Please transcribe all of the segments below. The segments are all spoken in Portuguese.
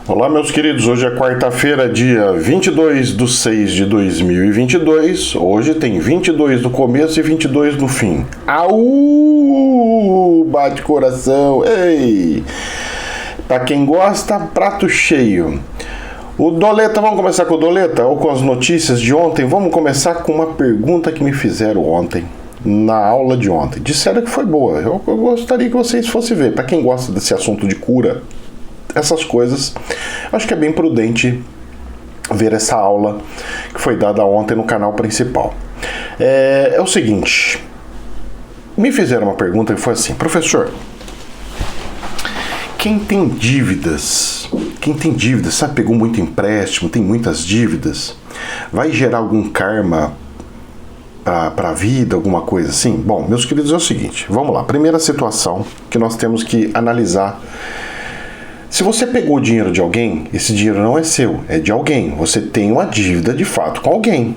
Olá, meus queridos, hoje é quarta-feira, dia 22/6/2022. Hoje tem 22 no começo e 22 no fim. Au! Bate coração, ei! Pra quem gosta, prato cheio. O Doleta, vamos começar com o Doleta ou com as notícias de ontem? Vamos começar com uma pergunta que me fizeram ontem, na aula de ontem. Disseram que foi boa, eu gostaria que vocês fossem ver. Pra quem gosta desse assunto de cura, essas coisas, acho que é bem prudente ver essa aula que foi dada ontem no canal principal. É o seguinte, me fizeram uma pergunta que foi assim: professor, quem tem dívidas, sabe, pegou muito empréstimo, tem muitas dívidas, vai gerar algum karma para a vida, alguma coisa assim? Bom, meus queridos, é o seguinte, vamos lá. Primeira situação que nós temos que analisar: se você pegou o dinheiro de alguém, esse dinheiro não é seu, é de alguém. Você tem uma dívida de fato com alguém.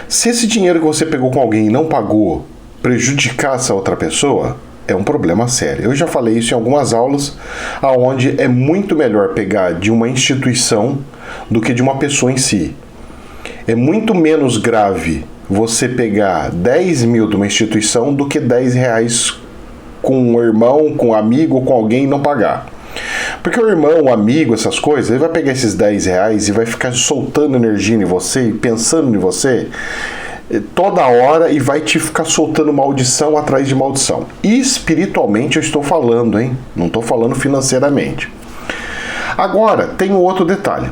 Se esse dinheiro que você pegou com alguém e não pagou prejudicar essa outra pessoa, é um problema sério. Eu já falei isso em algumas aulas, onde é muito melhor pegar de uma instituição do que de uma pessoa em si. É muito menos grave você pegar 10 mil de uma instituição do que 10 reais com um irmão, com um amigo, com alguém e não pagar. Porque o irmão, o amigo, essas coisas, ele vai pegar esses 10 reais e vai ficar soltando energia em você, pensando em você toda hora, e vai te ficar soltando maldição atrás de maldição. E espiritualmente eu estou falando, hein? Não estou falando financeiramente. Agora, tem um outro detalhe.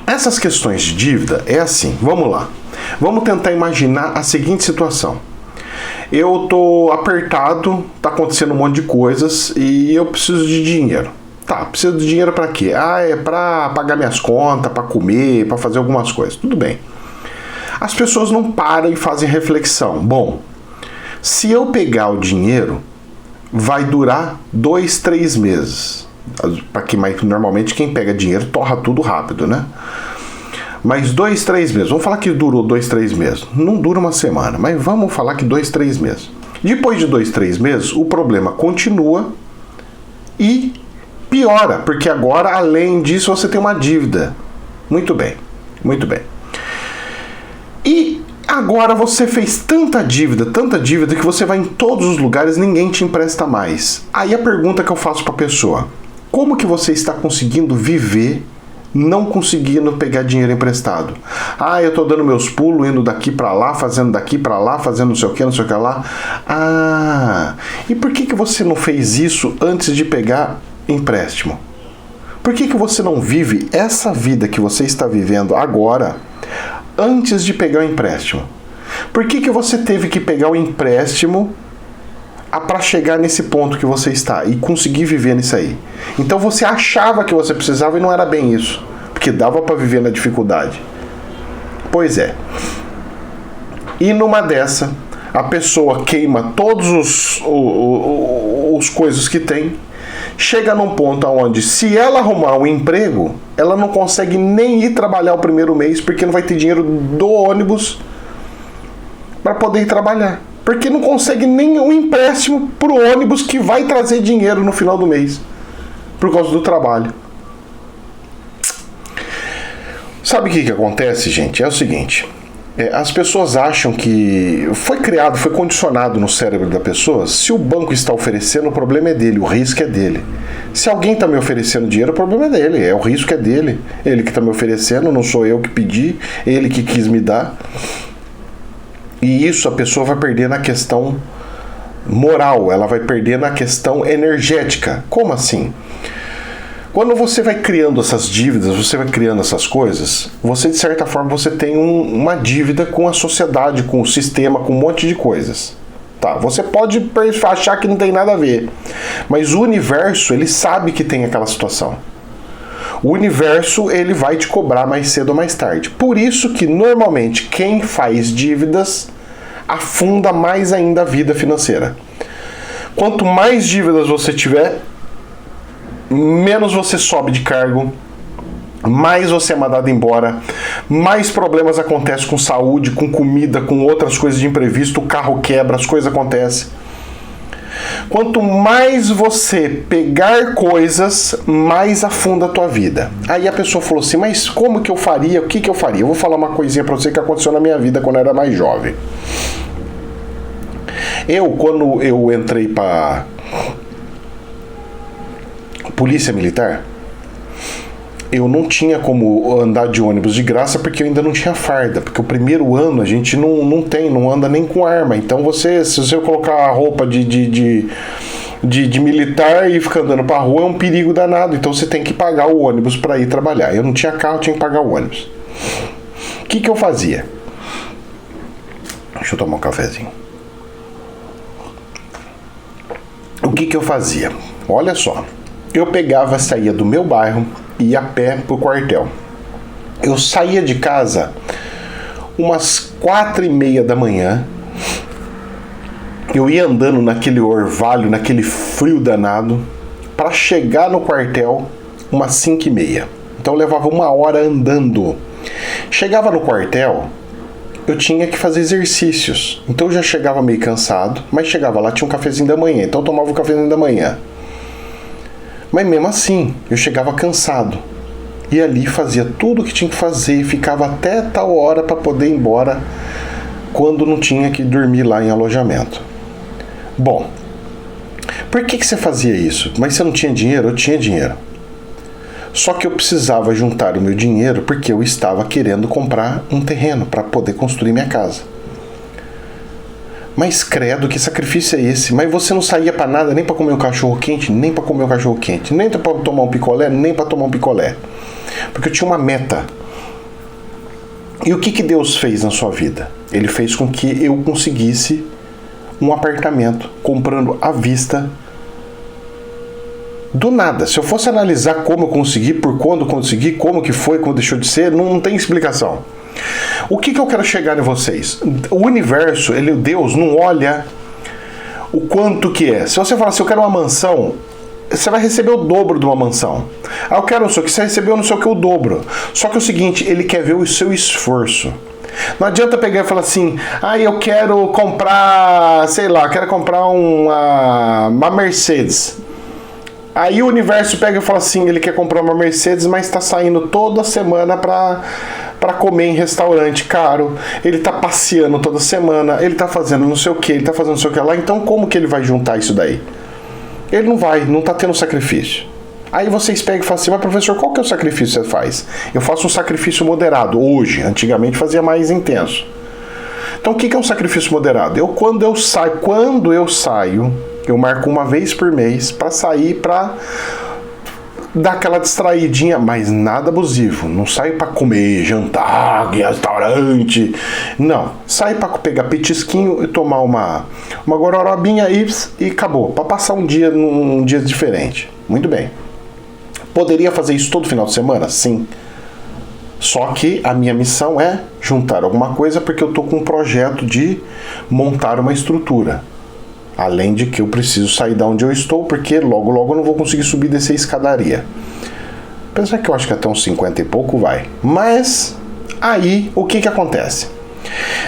Essas questões de dívida é assim, vamos lá. Vamos tentar imaginar a seguinte situação. Eu tô apertado, tá acontecendo um monte de coisas e eu preciso de dinheiro. Tá, preciso de dinheiro para quê? É para pagar minhas contas, para comer, para fazer algumas coisas. Tudo bem. As pessoas não param e fazem reflexão. Bom, se eu pegar o dinheiro, vai durar 2, 3 meses. Mas normalmente quem pega dinheiro torra tudo rápido, né? Mas 2, 3 meses. Vamos falar que durou 2, 3 meses. Não dura uma semana, mas vamos falar que 2, 3 meses. Depois de 2, 3 meses, o problema continua e piora, porque agora, além disso, você tem uma dívida. Muito bem, muito bem. E agora você fez tanta dívida, que você vai em todos os lugares e ninguém te empresta mais. Aí a pergunta que eu faço para a pessoa: como que você está conseguindo viver não conseguindo pegar dinheiro emprestado? Eu tô dando meus pulos, indo daqui pra lá, fazendo daqui pra lá, fazendo não sei o que lá. E por que você não fez isso antes de pegar empréstimo? Por que você não vive essa vida que você está vivendo agora antes de pegar o empréstimo? Por que você teve que pegar o empréstimo para chegar nesse ponto que você está e conseguir viver nisso aí? Então você achava que você precisava e não era bem isso, porque dava para viver na dificuldade. Pois é. E numa dessa, a pessoa queima todos os coisas que tem, chega num ponto onde, se ela arrumar um emprego, ela não consegue nem ir trabalhar o primeiro mês, porque não vai ter dinheiro do ônibus para poder ir trabalhar. Porque não consegue nem um empréstimo pro ônibus que vai trazer dinheiro no final do mês, por causa do trabalho. Sabe o que acontece, gente? É o seguinte, as pessoas acham que foi condicionado no cérebro da pessoa: se o banco está oferecendo, o problema é dele, o risco é dele. Se alguém está me oferecendo dinheiro, o problema é dele, o risco é dele. Ele que está me oferecendo, não sou eu que pedi, ele que quis me dar. E isso a pessoa vai perder na questão moral, ela vai perder na questão energética. Como assim? Quando você vai criando essas dívidas, você vai criando essas coisas, você, de certa forma, você tem uma dívida com a sociedade, com o sistema, com um monte de coisas. Tá, você pode achar que não tem nada a ver, mas o universo, ele sabe que tem aquela situação. O universo, ele vai te cobrar mais cedo ou mais tarde. Por isso que, normalmente, quem faz dívidas afunda mais ainda a vida financeira. Quanto mais dívidas você tiver, menos você sobe de cargo, mais você é mandado embora, mais problemas acontecem com saúde, com comida, com outras coisas de imprevisto, o carro quebra, as coisas acontecem. Quanto mais você pegar coisas, mais afunda a tua vida. Aí a pessoa falou assim, mas como que eu faria? O que que eu faria? Eu vou falar uma coisinha pra você que aconteceu na minha vida quando eu era mais jovem. Quando eu entrei pra Polícia Militar, eu não tinha como andar de ônibus de graça porque eu ainda não tinha farda. Porque o primeiro ano a gente não anda nem com arma. Então se você colocar a roupa de militar e ficar andando pra rua é um perigo danado. Então você tem que pagar o ônibus para ir trabalhar. Eu não tinha carro, tinha que pagar o ônibus. O que eu fazia? Deixa eu tomar um cafezinho. O que eu fazia? Olha só. Eu pegava, saía do meu bairro e ia a pé pro quartel. Eu saía de casa umas 4:30 da manhã. Eu ia andando naquele orvalho, naquele frio danado, para chegar no quartel umas 5:30. Então eu levava 1 hora andando. Chegava no quartel, eu tinha que fazer exercícios. Então eu já chegava meio cansado, mas chegava lá, tinha um cafezinho da manhã. Então eu tomava o cafezinho da manhã. Mas mesmo assim, eu chegava cansado. E ali fazia tudo o que tinha que fazer e ficava até tal hora para poder ir embora quando não tinha que dormir lá em alojamento. Bom, por que você fazia isso? Mas você não tinha dinheiro? Eu tinha dinheiro. Só que eu precisava juntar o meu dinheiro porque eu estava querendo comprar um terreno para poder construir minha casa. Mas credo, que sacrifício é esse? Mas você não saía para nada, nem para comer um cachorro quente, nem para comer um cachorro quente, nem para tomar um picolé, nem para tomar um picolé. Porque eu tinha uma meta. E o que Deus fez na sua vida? Ele fez com que eu conseguisse um apartamento comprando à vista do nada. Se eu fosse analisar como eu consegui, por quando consegui, como que foi, como deixou de ser, não tem explicação. O que eu quero chegar em vocês? O universo, Deus não olha o quanto que é. Se você falar assim, eu quero uma mansão, você vai receber o dobro de uma mansão. Eu quero não sei o que, você recebeu não sei o que, o dobro. Só que é o seguinte, ele quer ver o seu esforço. Não adianta pegar e falar assim, eu quero comprar, sei lá, quero comprar uma Mercedes. Aí o universo pega e fala assim, ele quer comprar uma Mercedes, mas está saindo toda semana para comer em restaurante caro, ele tá passeando toda semana, ele tá fazendo não sei o que, ele tá fazendo não sei o que lá, então como que ele vai juntar isso daí? Ele não tá tendo sacrifício. Aí vocês pegam e falam assim, mas professor, qual que é o sacrifício que você faz? Eu faço um sacrifício moderado, hoje, antigamente fazia mais intenso. Então o que é um sacrifício moderado? Quando eu saio, eu marco uma vez por mês para sair, para dar aquela distraidinha, mas nada abusivo. Não saio para comer, jantar, restaurante. Não, saio para pegar petisquinho e tomar uma gororobinha e acabou. Para passar um dia num dia diferente. Muito bem. Poderia fazer isso todo final de semana? Sim. Só que a minha missão é juntar alguma coisa porque eu tô com um projeto de montar uma estrutura. Além de que eu preciso sair da onde eu estou, porque logo eu não vou conseguir subir e descer a escadaria. Apesar que eu acho que até uns 50 e pouco vai. Mas aí o que acontece?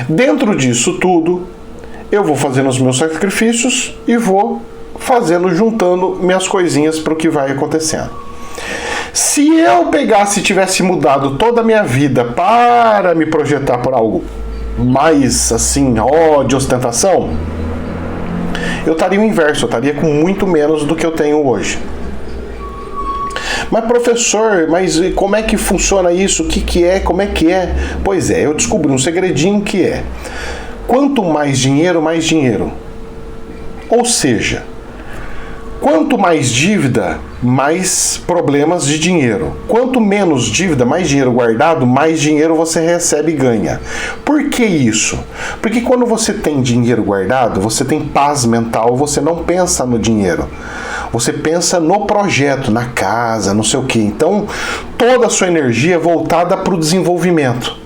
Dentro disso tudo, eu vou fazendo os meus sacrifícios e vou juntando minhas coisinhas para o que vai acontecendo. Se eu pegasse e tivesse mudado toda a minha vida para me projetar por algo mais assim, de ostentação, eu estaria o inverso, eu estaria com muito menos do que eu tenho hoje. Mas professor, como é que funciona isso? O que é? Como é que é? Pois é, eu descobri um segredinho que é: quanto mais dinheiro, mais dinheiro. Ou seja, quanto mais dívida, mais problemas de dinheiro. Quanto menos dívida, mais dinheiro guardado, mais dinheiro você recebe e ganha. Por que isso? Porque quando você tem dinheiro guardado, você tem paz mental, você não pensa no dinheiro. Você pensa no projeto, na casa, não sei o quê. Então, toda a sua energia é voltada para o desenvolvimento.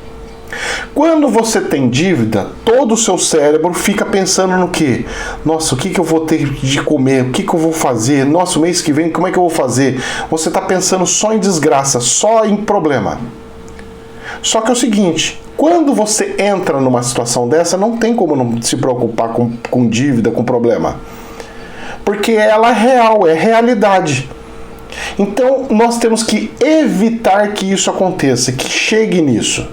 Quando você tem dívida, todo o seu cérebro fica pensando no quê? Nossa, o que eu vou ter de comer? O que eu vou fazer? Nossa, o mês que vem, como é que eu vou fazer? Você está pensando só em desgraça, só em problema. Só que é o seguinte, quando você entra numa situação dessa, não tem como não se preocupar com dívida, com problema. Porque ela é real, é realidade. Então nós temos que evitar que isso aconteça, que chegue nisso.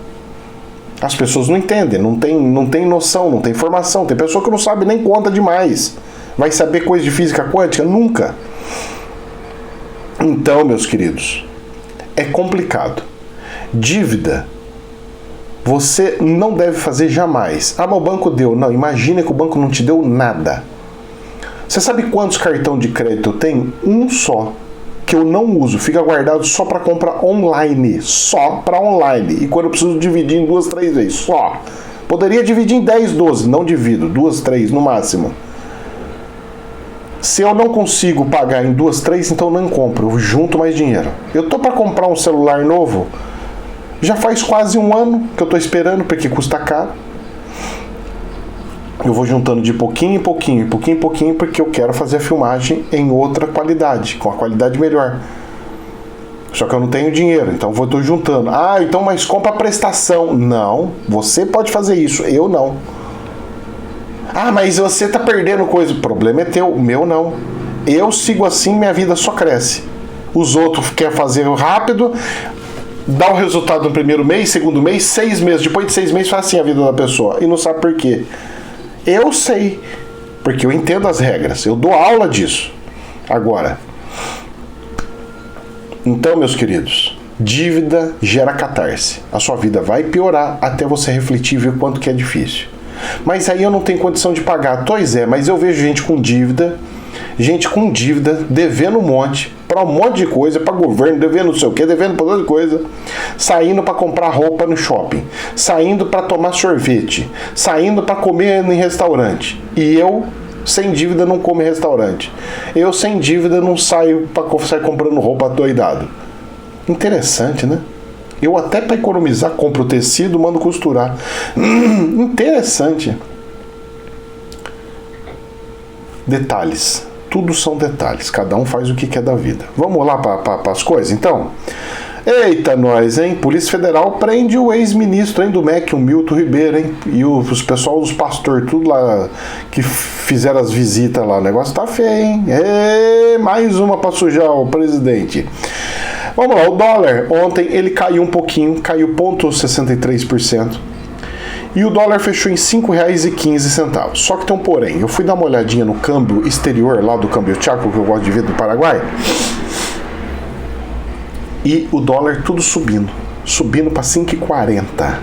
As pessoas não entendem, não tem noção, não tem informação. Tem pessoa que não sabe nem conta demais. Vai saber coisa de física quântica? Nunca. Então, meus queridos, é complicado. Dívida, você não deve fazer jamais. Ah, mas o banco deu. Não, imagina que o banco não te deu nada. Você sabe quantos cartão de crédito eu tenho? Um só, que eu não uso. Fica guardado só para compra online. Só para online. E quando eu preciso dividir em 2, 3 vezes. Só. Poderia dividir em 10, 12. Não divido. 2, 3 no máximo. Se eu não consigo pagar em 2, 3, então eu não compro. Eu junto mais dinheiro. Eu tô para comprar um celular novo. Já faz quase um ano que eu tô esperando, porque custa caro. Eu vou juntando de pouquinho em pouquinho, pouquinho em pouquinho, porque eu quero fazer a filmagem em outra qualidade, com a qualidade melhor. Só que eu não tenho dinheiro, então eu tô juntando. Ah, então mas compra a prestação. Não, você pode fazer isso, eu não. Ah, mas você tá perdendo coisa. O problema é teu, o meu não. Eu sigo assim, minha vida só cresce. Os outros querem fazer rápido, dá o resultado no primeiro mês, segundo mês, 6 meses. Depois de 6 meses faz assim a vida da pessoa. E não sabe por quê. Eu sei, porque eu entendo as regras, eu dou aula disso. Agora, então, meus queridos, dívida gera catarse. A sua vida vai piorar até você refletir e ver o quanto que é difícil. Mas aí eu não tenho condição de pagar. Pois é, mas eu vejo gente com dívida, devendo um monte, para um monte de coisa, para governo, devendo não sei o que, devendo para outra coisa, saindo para comprar roupa no shopping, saindo para tomar sorvete, saindo para comer em restaurante. E eu, sem dívida, não como em restaurante. Eu, sem dívida, não saio para sair comprando roupa doidado. Interessante, né? Eu até para economizar compro tecido, mando costurar. Interessante. Detalhes. Tudo são detalhes, cada um faz o que quer da vida. Vamos lá para as coisas, então? Eita, nós, hein? Polícia Federal prende o ex-ministro do MEC, o Milton Ribeiro, hein? E os pessoal dos pastores, tudo lá, que fizeram as visitas lá. O negócio tá feio, hein? Mais uma para sujar o presidente. Vamos lá, o dólar, ontem ele caiu um pouquinho, caiu 0,63%. E o dólar fechou em R$ 5,15. Só que tem um porém. Eu fui dar uma olhadinha no câmbio exterior, lá do câmbio Chaco, que eu gosto de ver do Paraguai. E o dólar tudo subindo. Subindo para 5,40.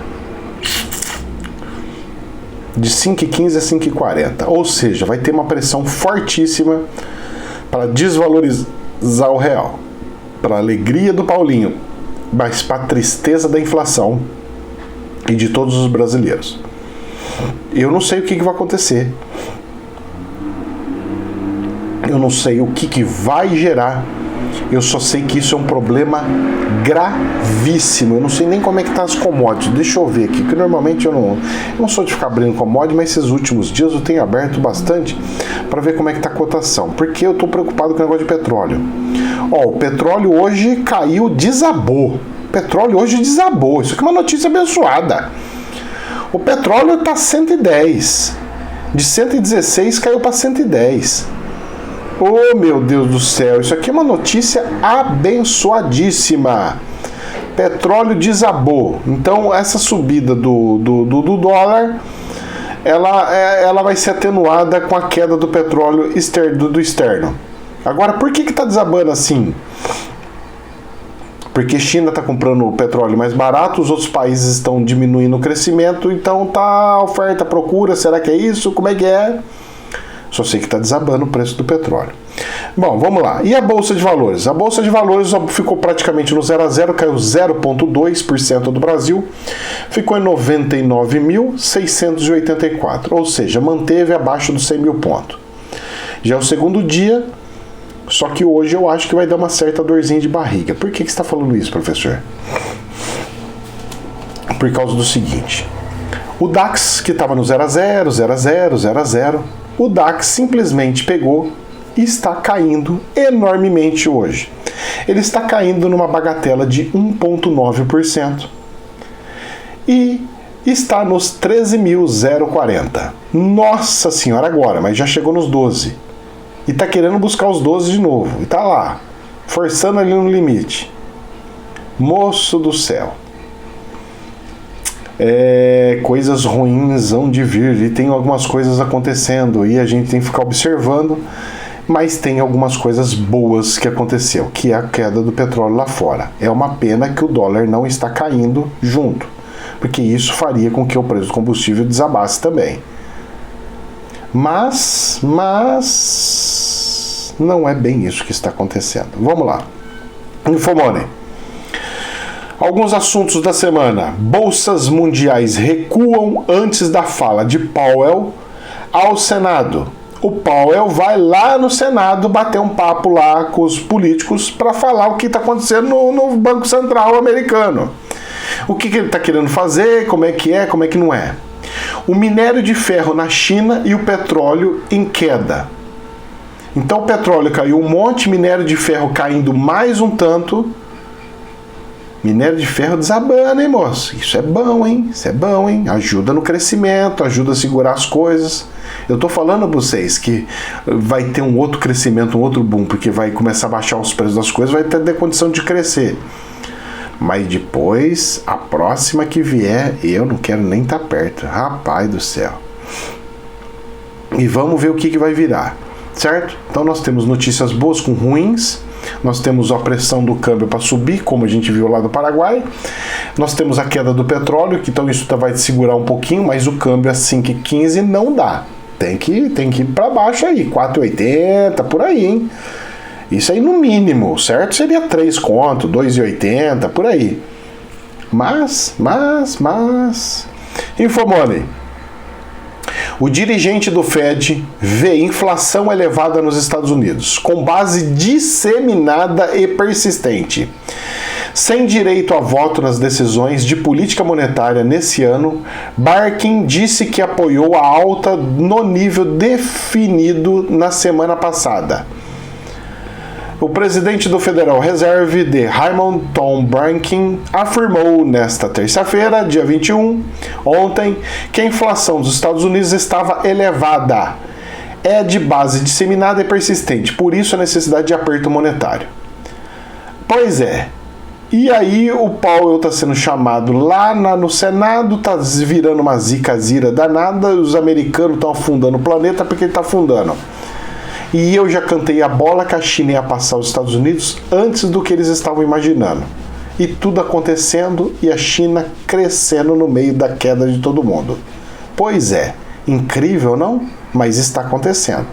De 5,15 a 5,40. Ou seja, vai ter uma pressão fortíssima para desvalorizar o real. Para a alegria do Paulinho, mas para a tristeza da inflação e de todos os brasileiros. Eu não sei o que vai acontecer. Eu não sei o que vai gerar. Eu só sei que isso é um problema gravíssimo. Eu não sei nem como é que tá as commodities. Deixa eu ver aqui, que normalmente eu não sou de ficar abrindo commodity, mas esses últimos dias eu tenho aberto bastante para ver como é que tá a cotação. Porque eu tô preocupado com o negócio de petróleo. Ó, o petróleo hoje caiu, desabou. O petróleo hoje desabou. Isso aqui é uma notícia abençoada. O petróleo tá 110. De 116 caiu para 110. Oh, meu Deus do céu, isso aqui é uma notícia abençoadíssima. Petróleo desabou. Então, essa subida do dólar, ela vai ser atenuada com a queda do petróleo do externo. Agora, por que está desabando assim? Porque a China está comprando o petróleo mais barato, os outros países estão diminuindo o crescimento, então tá oferta, procura, será que é isso? Como é que é? Só sei que está desabando o preço do petróleo. Bom, vamos lá. E a Bolsa de Valores? A Bolsa de Valores ficou praticamente no 0 a 0, caiu 0,2% do Brasil, ficou em 99.684, ou seja, manteve abaixo dos 100 mil pontos. Já é o segundo dia, só que hoje eu acho que vai dar uma certa dorzinha de barriga. Por que você está falando isso, professor? Por causa do seguinte: o DAX, que estava no 0 a 0, 0 a 0, 0 a 0, o DAX simplesmente pegou e está caindo enormemente hoje. Ele está caindo numa bagatela de 1,9% e está nos 13.040. Nossa senhora, agora, mas já chegou nos 12. e tá querendo buscar os 12 de novo. E tá lá, forçando ali no limite. Moço do céu. Coisas ruins hão de vir. E tem algumas coisas acontecendo. E a gente tem que ficar observando. Mas tem algumas coisas boas que aconteceu. Que é a queda do petróleo lá fora. É uma pena que o dólar não está caindo junto. Porque isso faria com que o preço do combustível desabasse também. Mas não é bem isso que está acontecendo. Vamos lá. Infomoney. Alguns assuntos da semana. Bolsas mundiais recuam antes da fala de Powell ao Senado. O Powell vai lá no Senado bater um papo lá com os políticos para falar o que está acontecendo no Banco Central americano. O que ele está querendo fazer, como é que não é. O minério de ferro na China e o petróleo em queda. Então o petróleo caiu um monte, minério de ferro caindo mais um tanto. Minério de ferro desabando, hein, moço? Isso é bom, hein? Isso é bom, hein? Ajuda no crescimento, ajuda a segurar as coisas. Eu tô falando pra vocês que vai ter um outro crescimento, um outro boom, porque vai começar a baixar os preços das coisas, vai ter condição de crescer. Mas depois, a próxima que vier, eu não quero nem estar perto. Rapaz do céu. E vamos ver o que vai virar, certo? Então nós temos notícias boas com ruins. Nós temos a pressão do câmbio para subir, como a gente viu lá do Paraguai. Nós temos a queda do petróleo, que então isso vai segurar um pouquinho, mas o câmbio a 5,15 não dá. Tem que ir para baixo aí, 4,80, por aí, hein? Isso aí no mínimo, certo? Seria 3 conto, 2,80, por aí. Mas... Infomoney. O dirigente do Fed vê inflação elevada nos Estados Unidos, com base disseminada e persistente. Sem direito a voto nas decisões de política monetária nesse ano, Barkin disse que apoiou a alta no nível definido na semana passada. O presidente do Federal Reserve, de Raymond Tom Barkin, afirmou nesta terça-feira, dia 21, ontem, que a inflação dos Estados Unidos estava elevada. É de base disseminada e persistente, por isso a necessidade de aperto monetário. Pois é. E aí o Powell está sendo chamado lá no Senado, está virando uma zira danada, os americanos estão afundando o planeta porque ele está afundando. E eu já cantei a bola que a China ia passar os Estados Unidos antes do que eles estavam imaginando. E tudo acontecendo e a China crescendo no meio da queda de todo mundo. Pois é, incrível não? Mas está acontecendo.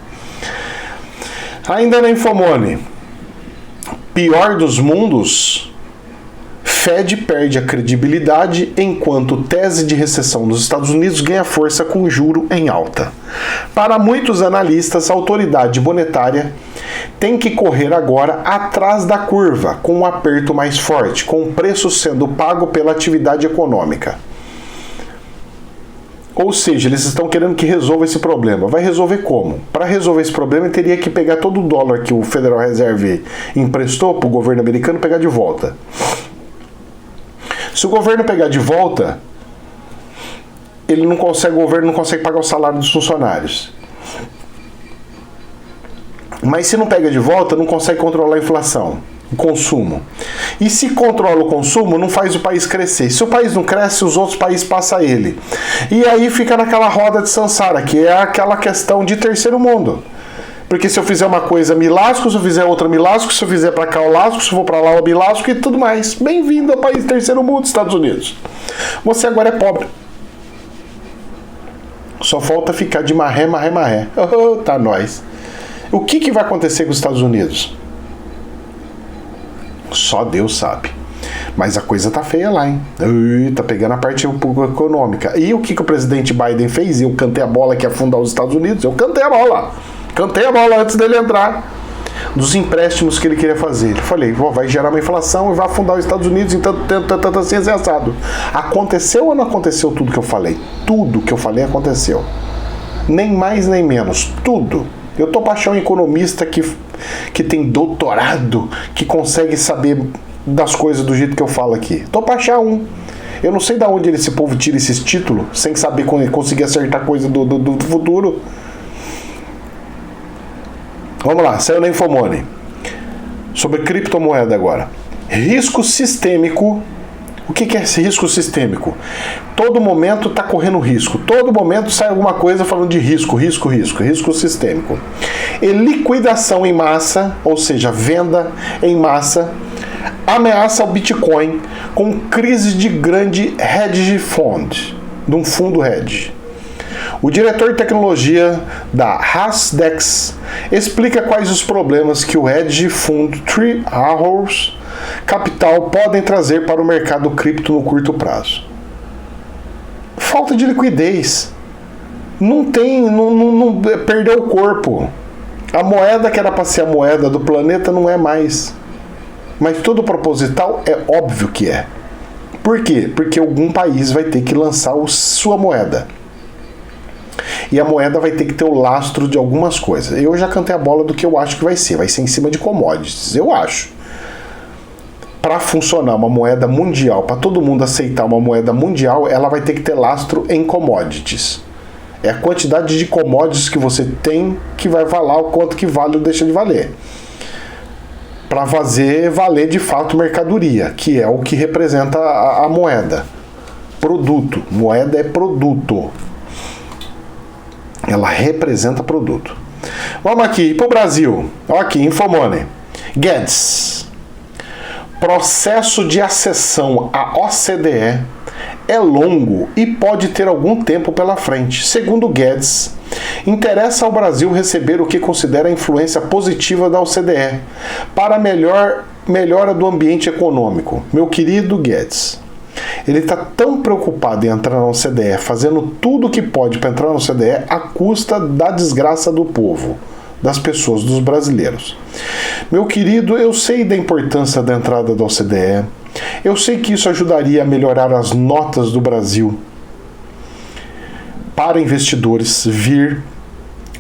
Ainda na Infomoney, pior dos mundos, Fed perde a credibilidade enquanto tese de recessão nos Estados Unidos ganha força com juro em alta. Para muitos analistas, a autoridade monetária tem que correr agora atrás da curva, com um aperto mais forte, com o preço sendo pago pela atividade econômica. Ou seja, eles estão querendo que resolva esse problema. Vai resolver como? Para resolver esse problema, ele teria que pegar todo o dólar que o Federal Reserve emprestou para o governo americano e pegar de volta. Se o governo pegar de volta, o governo não consegue pagar o salário dos funcionários. Mas se não pega de volta, não consegue controlar a inflação, o consumo. E se controla o consumo, não faz o país crescer. Se o país não cresce, os outros países passam ele. E aí fica naquela roda de Sansara, que é aquela questão de terceiro mundo. Porque se eu fizer uma coisa, me lasco, se eu fizer outra, me lasco, se eu fizer pra cá, eu lasco, se eu for pra lá, eu me lasco e tudo mais. Bem-vindo ao país terceiro mundo, Estados Unidos. Você agora é pobre. Só falta ficar de marré. Oh, tá nós. O que vai acontecer com os Estados Unidos? Só Deus sabe. Mas a coisa tá feia lá, hein? Tá pegando a parte econômica. E o que o presidente Biden fez? Eu cantei a bola que ia afundar os Estados Unidos. Eu cantei a bola antes dele entrar. Dos empréstimos que ele queria fazer. Eu falei, vai gerar uma inflação e vai afundar os Estados Unidos em tanto assim assado. Aconteceu ou não aconteceu tudo que eu falei? Tudo que eu falei aconteceu. Nem mais nem menos. Tudo. Eu tô pra achar um economista que tem doutorado, que consegue saber das coisas do jeito que eu falo aqui. Tô pra achar um. Eu não sei de onde esse povo tira esses títulos, sem saber conseguir acertar coisa do futuro. Vamos lá, saiu na Infomoney. Sobre criptomoeda agora. Risco sistêmico. O que é esse risco sistêmico? Todo momento está correndo risco. Todo momento sai alguma coisa falando de risco sistêmico. E liquidação em massa, ou seja, venda em massa, ameaça ao Bitcoin com crise de grande hedge fund, de um fundo hedge. O diretor de tecnologia da Hasdex explica quais os problemas que o hedge fund Three Arrows Capital podem trazer para o mercado cripto no curto prazo. Falta de liquidez. Não perdeu o corpo. A moeda que era para ser a moeda do planeta não é mais. Mas tudo proposital é óbvio que é. Por quê? Porque algum país vai ter que lançar sua moeda. E a moeda vai ter que ter o lastro de algumas coisas. Eu já cantei a bola do que eu acho que vai ser. Vai ser em cima de commodities. Eu acho. Para funcionar uma moeda mundial, para todo mundo aceitar uma moeda mundial, ela vai ter que ter lastro em commodities. É a quantidade de commodities que você tem que vai falar o quanto que vale ou deixa de valer. Para fazer valer de fato mercadoria, que é o que representa a moeda. Produto. Moeda é produto. Ela representa produto. Vamos aqui para o Brasil. Olha aqui, Infomoney. Guedes. Processo de acessão à OCDE é longo e pode ter algum tempo pela frente. Segundo Guedes, interessa ao Brasil receber o que considera a influência positiva da OCDE para a melhora do ambiente econômico. Meu querido Guedes, ele está tão preocupado em entrar na OCDE, fazendo tudo o que pode para entrar na OCDE à custa da desgraça do povo, das pessoas, dos brasileiros. Meu querido, eu sei da importância da entrada da OCDE, eu sei que isso ajudaria a melhorar as notas do Brasil para investidores vir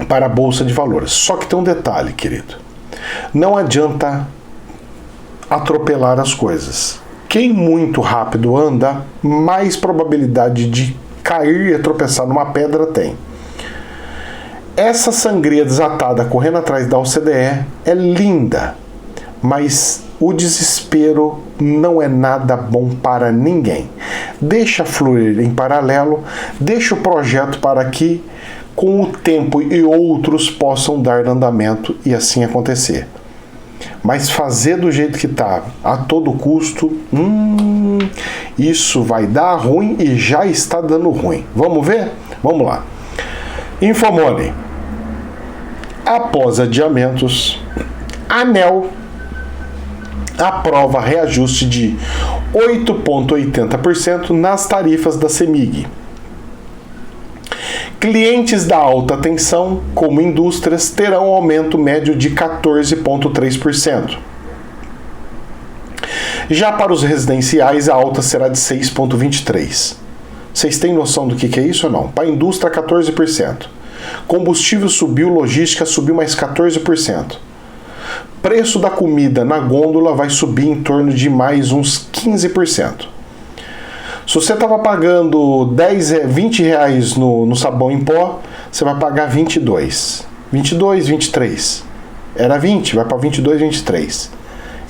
para a Bolsa de Valores. Só que tem um detalhe, querido. Não adianta atropelar as coisas. Quem muito rápido anda, mais probabilidade de cair e tropeçar numa pedra tem. Essa sangria desatada correndo atrás da OCDE é linda, mas o desespero não é nada bom para ninguém. Deixa fluir em paralelo, deixa o projeto para que, com o tempo e outros, possam dar andamento e assim acontecer. Mas fazer do jeito que está, a todo custo, isso vai dar ruim e já está dando ruim. Vamos ver? Vamos lá. Infomoney. Após adiamentos, a ANEEL aprova reajuste de 8,80% nas tarifas da CEMIG. Clientes da alta tensão, como indústrias, terão aumento médio de 14,3%. Já para os residenciais, a alta será de 6,23%. Vocês têm noção do que é isso ou não? Para a indústria, 14%. Combustível subiu, logística subiu mais 14%. Preço da comida na gôndola vai subir em torno de mais uns 15%. Se você estava pagando 20 reais no sabão em pó, você vai pagar 22. 22, 23. Era 20, vai para 22, 23.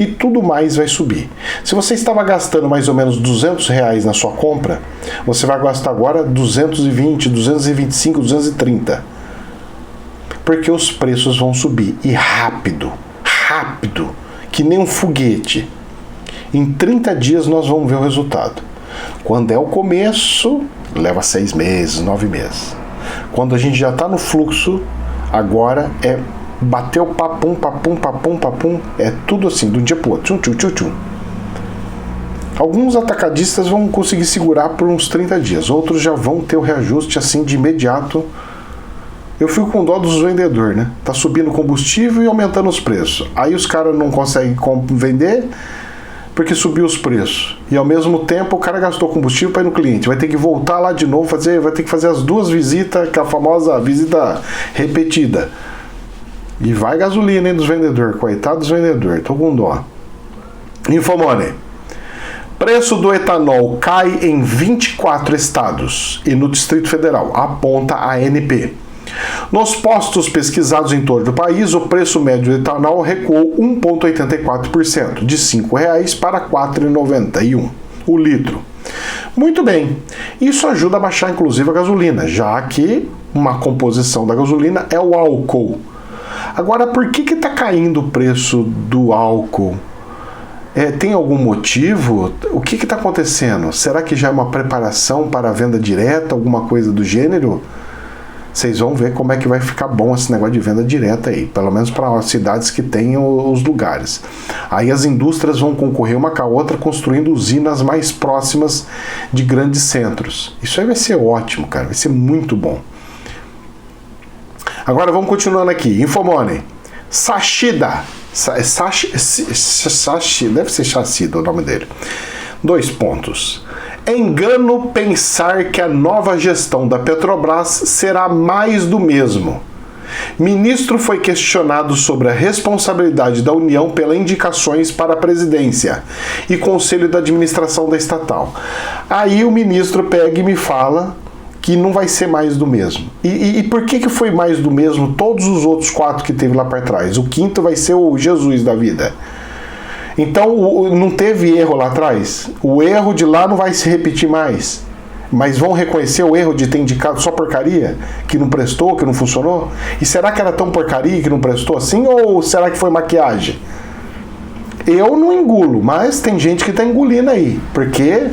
E tudo mais vai subir. Se você estava gastando mais ou menos 200 reais na sua compra, você vai gastar agora 220, 225, 230. Porque os preços vão subir. E rápido. Rápido. Que nem um foguete. Em 30 dias nós vamos ver o resultado. Quando é o começo, leva 6 meses, 9 meses. Quando a gente já está no fluxo, agora é bater o papum, papum, papum, papum. É tudo assim, de um dia para o outro. Tchum, tchum, tchum. Alguns atacadistas vão conseguir segurar por uns 30 dias. Outros já vão ter o reajuste assim de imediato. Eu fico com dó dos vendedores, né? Tá subindo o combustível e aumentando os preços. Aí os caras não conseguem vender porque subiu os preços. E ao mesmo tempo o cara gastou combustível para ir no cliente. Vai ter que voltar lá de novo, vai ter que fazer as duas visitas, que é a famosa visita repetida. E vai gasolina, hein, dos vendedores. Coitado dos vendedores, tô com dó. Infomoney. Preço do etanol cai em 24 estados e no Distrito Federal, aponta a ANP. Nos postos pesquisados em todo o país, o preço médio do etanol recuou 1,84%, de R$ 5,00 para R$ 4,91 o litro. Muito bem, isso ajuda a baixar inclusive a gasolina, já que uma composição da gasolina é o álcool. Agora, por que está caindo o preço do álcool? Tem algum motivo? O que está acontecendo? Será que já é uma preparação para a venda direta, alguma coisa do gênero? Vocês vão ver como é que vai ficar bom esse negócio de venda direta aí, pelo menos para as cidades que têm os lugares. Aí as indústrias vão concorrer uma com a outra, construindo usinas mais próximas de grandes centros. Isso aí vai ser ótimo, cara, vai ser muito bom. Agora vamos continuando aqui. Infomoney. Sashida. Deve ser Chacida o nome dele. 2 pontos. Engano pensar que a nova gestão da Petrobras será mais do mesmo. Ministro foi questionado sobre a responsabilidade da União pelas indicações para a presidência e conselho da administração da estatal. Aí o ministro pega e me fala que não vai ser mais do mesmo. E por que foi mais do mesmo todos os outros 4 que teve lá para trás? O 5º vai ser o Jesus da vida. Então, não teve erro lá atrás? O erro de lá não vai se repetir mais? Mas vão reconhecer o erro de ter indicado só porcaria? Que não prestou, que não funcionou? E será que era tão porcaria que não prestou assim? Ou será que foi maquiagem? Eu não engulo, mas tem gente que está engolindo aí. Porque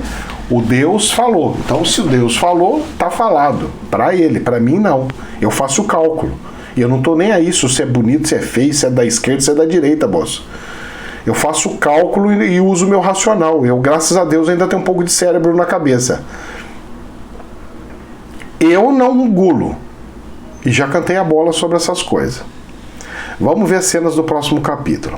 o Deus falou. Então, se o Deus falou, tá falado. Para ele, para mim não. Eu faço o cálculo. E eu não tô nem aí se é bonito, se é feio, se é da esquerda, se é da direita, moço. Eu faço o cálculo e uso o meu racional. Eu, graças a Deus, ainda tenho um pouco de cérebro na cabeça. Eu não engulo. E já cantei a bola sobre essas coisas. Vamos ver as cenas do próximo capítulo.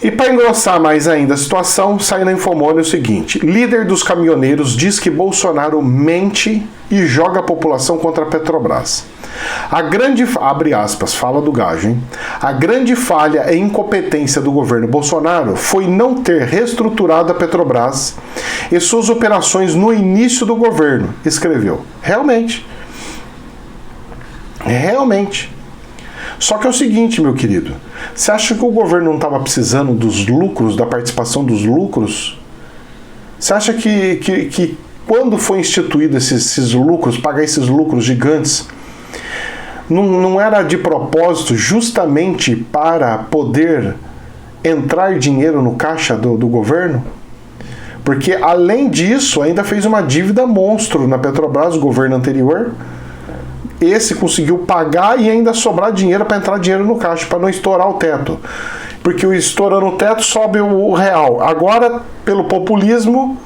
E para engrossar mais ainda a situação, sai na Infomoney o seguinte: líder dos caminhoneiros diz que Bolsonaro mente e joga a população contra a Petrobras. A grande, abre aspas, fala do gajo, hein? A grande falha e incompetência do governo Bolsonaro foi não ter reestruturado a Petrobras e suas operações no início do governo, escreveu. Realmente. Só que é o seguinte, meu querido, você acha que o governo não estava precisando dos lucros, da participação dos lucros? Você acha que quando foi instituído esses lucros, pagar esses lucros gigantes, não era de propósito justamente para poder entrar dinheiro no caixa do governo? Porque, além disso, ainda fez uma dívida monstro na Petrobras, o governo anterior. Esse conseguiu pagar e ainda sobrar dinheiro para entrar dinheiro no caixa, para não estourar o teto. Porque estourando o teto sobe o real. Agora, pelo populismo,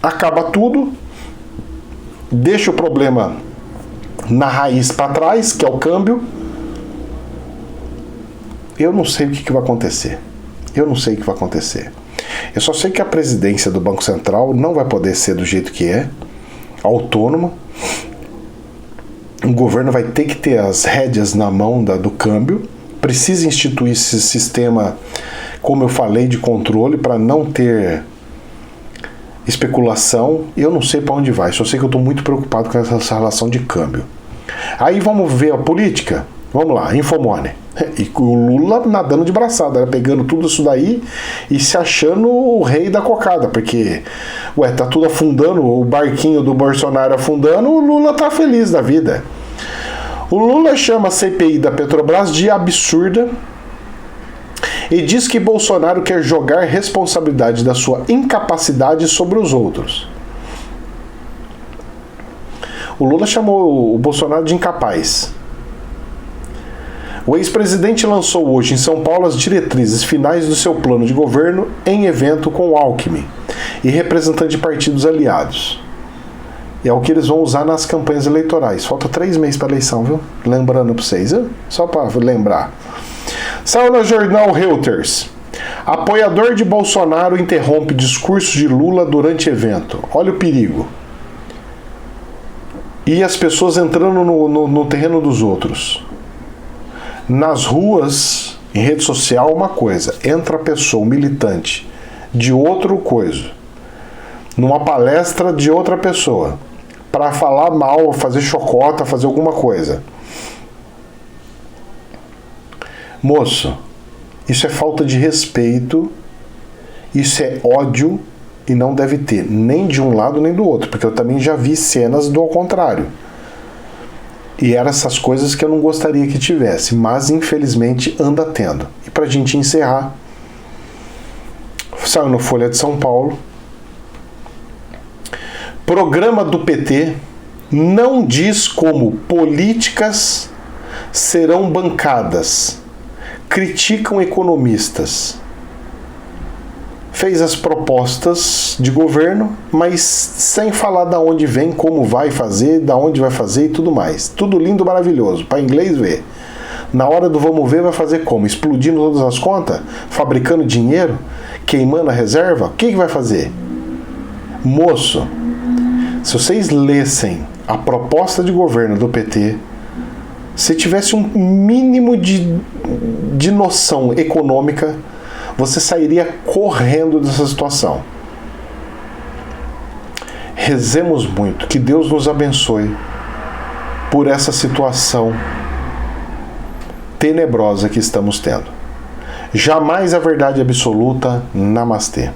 acaba tudo, deixa o problema na raiz para trás, que é o câmbio. Eu não sei o que vai acontecer. Eu só sei que a presidência do Banco Central não vai poder ser do jeito que é, autônoma. O governo vai ter que ter as rédeas na mão do câmbio. Precisa instituir esse sistema, como eu falei, de controle para não ter especulação. Eu não sei para onde vai, só sei que eu estou muito preocupado com essa relação de câmbio. Aí vamos ver a política. Vamos lá, Infomoney. E o Lula nadando de braçada, né? Pegando tudo isso daí e se achando o rei da cocada, porque tá tudo afundando, o barquinho do Bolsonaro afundando, o Lula tá feliz da vida. O Lula chama a CPI da Petrobras de absurda e diz que Bolsonaro quer jogar responsabilidade da sua incapacidade sobre os outros. O Lula chamou o Bolsonaro de incapaz. O ex-presidente lançou hoje em São Paulo as diretrizes finais do seu plano de governo em evento com Alckmin e representantes de partidos aliados. E é o que eles vão usar nas campanhas eleitorais. Falta 3 meses para a eleição, viu? Lembrando para vocês, viu? Só para lembrar. Saiu no jornal Reuters. Apoiador de Bolsonaro interrompe discurso de Lula durante evento. Olha o perigo. E as pessoas entrando no terreno dos outros. Nas ruas, em rede social, uma coisa. Entra a pessoa, um militante, de outro coisa. Numa palestra de outra pessoa. para falar mal, fazer chocota, fazer alguma coisa. Moço, isso é falta de respeito, isso é ódio e não deve ter nem de um lado nem do outro, porque eu também já vi cenas do ao contrário. E eram essas coisas que eu não gostaria que tivesse, mas infelizmente anda tendo. E pra gente encerrar, saiu no Folha de São Paulo, programa do PT não diz como políticas serão bancadas, criticam economistas. Fez as propostas de governo, mas sem falar da onde vem, como vai fazer, da onde vai fazer e tudo mais. Tudo lindo, maravilhoso, para inglês ver. Na hora do vamos ver, vai fazer como? Explodindo todas as contas? Fabricando dinheiro? Queimando a reserva? O que vai fazer? Moço, se vocês lessem a proposta de governo do PT, se tivesse um mínimo de noção econômica, você sairia correndo dessa situação. Rezemos muito, que Deus nos abençoe por essa situação tenebrosa que estamos tendo. Jamais a verdade absoluta. Namastê.